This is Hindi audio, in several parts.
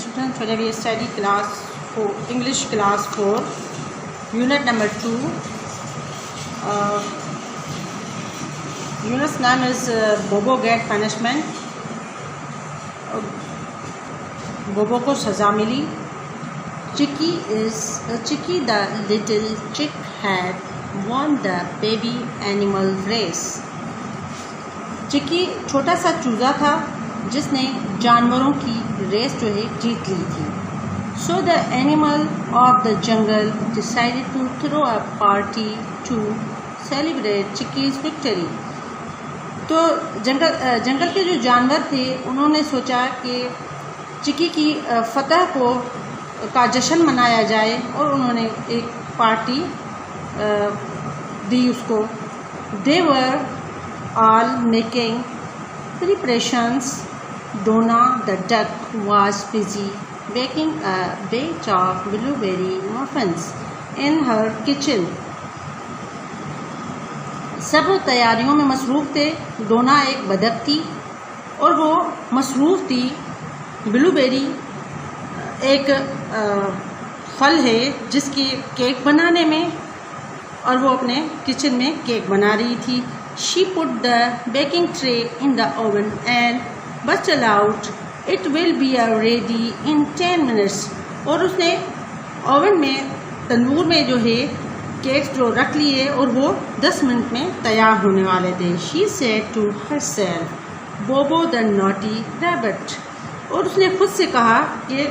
students, today we study class 4, English class 4, unit number 2. Unit's name is Bobo Get Punishment. Bobo को सज़ा मिली. Chicky the little chick had won the baby animal race. चिक्की छोटा सा चूज़ा था जिसने जानवरों की रेस जो है जीत ली थी. So the animal of the jungle decided to throw a party to celebrate Chicky's victory. तो जंगल के जो जानवर थे उन्होंने सोचा कि चिक्की की फतह का जश्न मनाया जाए और उन्होंने एक पार्टी दी उसको. They were all making preparations. Donna the duck was busy baking a batch of blueberry muffins in her kitchen. सब तैयारियों में मसरूफ़ थे. डोना एक बदक थी और वो मसरूफ़ थी. ब्लूबेरी एक फल है जिसकी केक बनाने में, और वो अपने किचन में केक बना रही थी. She put the baking tray in the oven and bustled out. It will be ready in 10 minutes. और उसने ओवन में तंदूर में जो है केक जो रख लिए और वो 10 मिनट में तैयार होने वाले थे. She said to herself, Bobo the naughty rabbit. और उसने खुद से कहा कि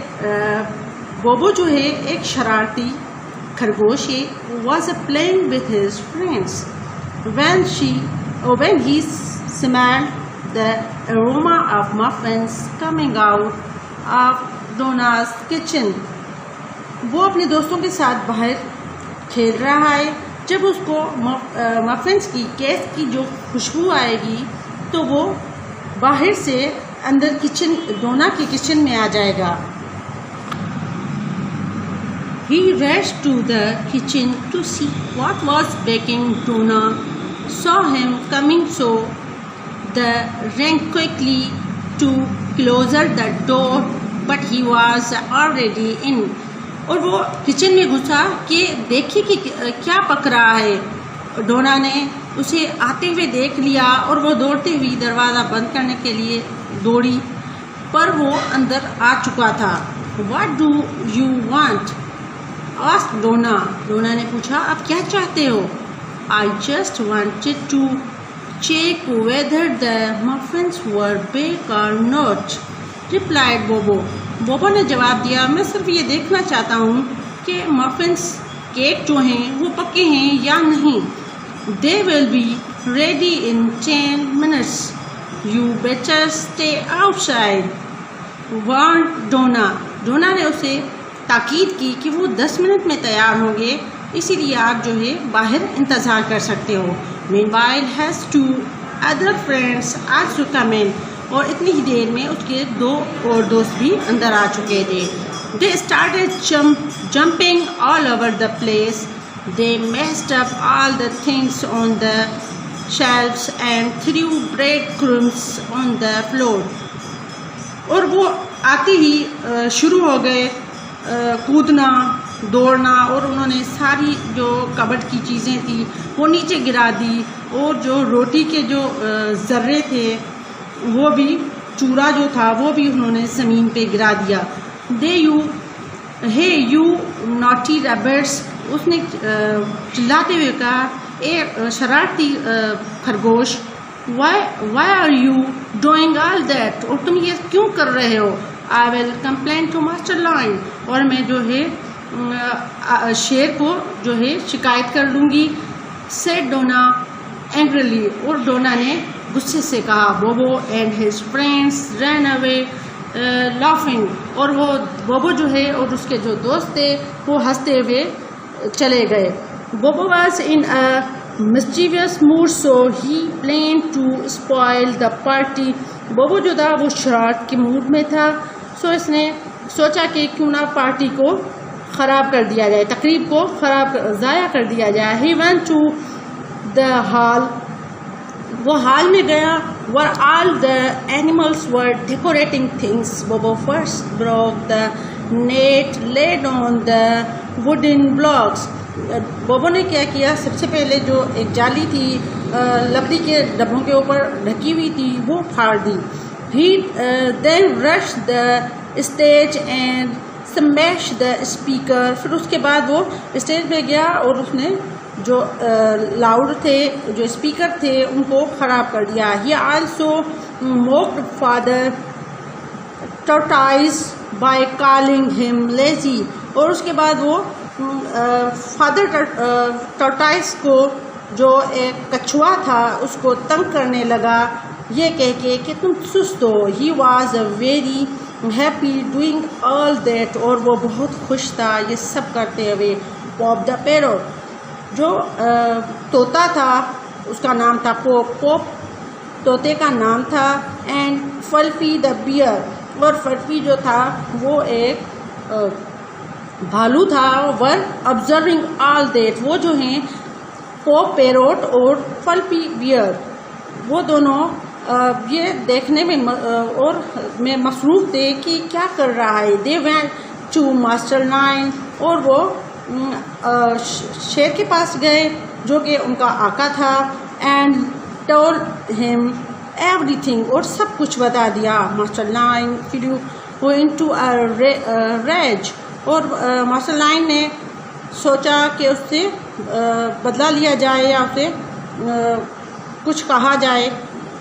बोबो जो है एक शरारती खरगोश है. Was playing with his friends when he smelled the aroma of muffins coming out of Donna's kitchen. वो अपने दोस्तों के साथ बाहर खेल रहा है. जब उसको मफिन्स की केक की जो खुशबू आएगी तो वो बाहर से अंदर डोना की किचन में आ जाएगा. He rushed to the kitchen to see what was baking. Donna saw him coming, so they ran quickly to close the door, but he was already in. और वो किचन में घुसा कि देखिए कि क्या पक रहा है. डोना ने उसे आते हुए देख लिया और वो दौड़ते हुए दरवाज़ा बंद करने के लिए दौड़ी, पर वो अंदर आ चुका था. What do you want? asked Donna. डोना ने पूछा, आप क्या चाहते हो? I just wanted to check whether the muffins were baked or not, replied Bobo. बोबो ने जवाब दिया, मैं सिर्फ ये देखना चाहता हूँ कि मफिन्स केक जो हैं वो पके हैं या नहीं. They will be ready in 10 minutes. You better stay outside, warned Donna. डोना ने उसे ताकीद की कि वो 10 मिनट में तैयार होंगे, इसीलिए आप जो है बाहर इंतज़ार कर सकते हो. Meanwhile, has two other friends also come in. और इतनी ही देर में उसके 2 और दोस्त भी अंदर आ चुके थे. They started jumping all over the place. They messed up all the things on the shelves and threw breadcrumbs on the floor. और वो आते ही शुरू हो गए कूदना दौड़ना, और उन्होंने सारी जो कबर्ड की चीज़ें थी वो नीचे गिरा दी, और जो रोटी के जो ज़र्रे थे वो भी, चूरा जो था वो भी उन्होंने ज़मीन पे गिरा दिया. Hey you naughty rabbits. उसने चिल्लाते हुए कहा, ए शरारती खरगोश, why are you doing all that? और तुम ये क्यों कर रहे हो? I will complain to Master Lion. और मैं जो है शेर को जो है शिकायत कर लूँगी, said Donna angrily. और डोना ने गुस्से से कहा. Bobo and his friends ran away laughing. और वो बोबो जो है और उसके जो दोस्त थे वो हंसते हुए चले गए. Bobo was in a mischievous mood, so he planned to spoil the party. बोबो जो था वो शरारत के मूड में था, सो इसने सोचा कि क्यों ना पार्टी को ख़राब कर दिया जाए, तकरीब को ज़ाया कर दिया जाए. He went to the hall. वो हॉल में गया. where all the animals were decorating things. Bobo first broke the net laid on the wooden blocks. बोबो ने क्या किया, सबसे पहले जो एक जाली थी लकड़ी के डब्बों के ऊपर ढकी हुई थी वो फाड़ दी. He then rushed the stage and smashed the speaker. फिर उसके बाद वो स्टेज पे गया और उसने जो लाउड थे, जो स्पीकर थे, उनको ख़राब कर दिया. He also mocked Father Tortoise by calling him lazy. और उसके बाद वो फादर टॉर्टाइस को, जो एक कछुआ था, उसको तंग करने लगा ये कह के कि तुम सुस्त हो. He was very happy doing all that. और वो बहुत खुश था ये सब करते हुए. पॉप द पैरोट, जो तोता था, उसका नाम था पोप. पोप तोते का नाम था. एंड फल्फी द बियर, और फल्फी जो था वो एक भालू था. वर ऑब्जर्विंग ऑल दैट, वो जो हैं पोप पैरोट और फल्फी बियर, वो दोनों ये देखने में और में मसरूफ़ थे कि क्या कर रहा है. They went to Master Lion, और वो शेर के पास गए जो कि उनका आका था. एंड टोल्ड हिम एवरीथिंग, और सब कुछ बता दिया. Master Lion flew into a rage, और मास्टर लायन ने सोचा कि उससे बदला लिया जाए या उसे कुछ कहा जाए.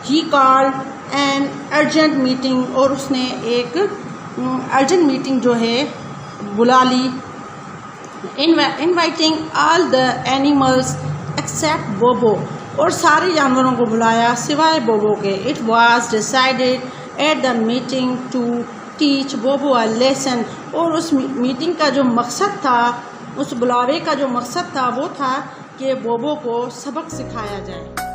He called an urgent meeting, और उसने एक अर्जेंट मीटिंग जो है बुला ली. Inviting all the animals except Bobo, और सारे जानवरों को बुलाया सिवाय बोबो के. It was decided at the meeting to teach Bobo a lesson, और उस मीटिंग का जो मकसद था, उस बुलावे का जो मकसद था वो था कि बोबो को सबक सिखाया जाए.